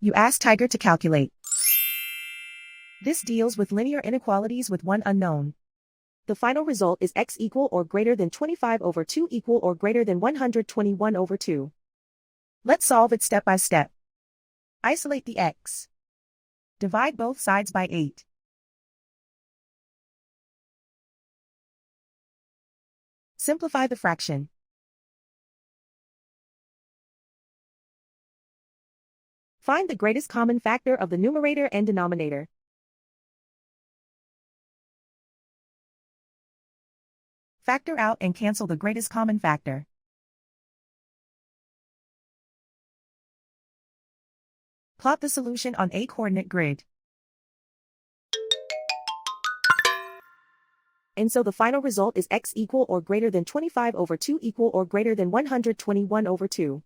You ask Tiger to calculate. This deals with linear inequalities with one unknown. The final result is x equal or greater than 25 over 2 equal or greater than 121 over 2. Let's solve it step by step. Isolate the x. Divide both sides by 8. Simplify the fraction. Find the greatest common factor of the numerator and denominator. Factor out and cancel the greatest common factor. Plot the solution on a coordinate grid. And so the final result is x equal or greater than 25 over 2 equal or greater than 121 over 2.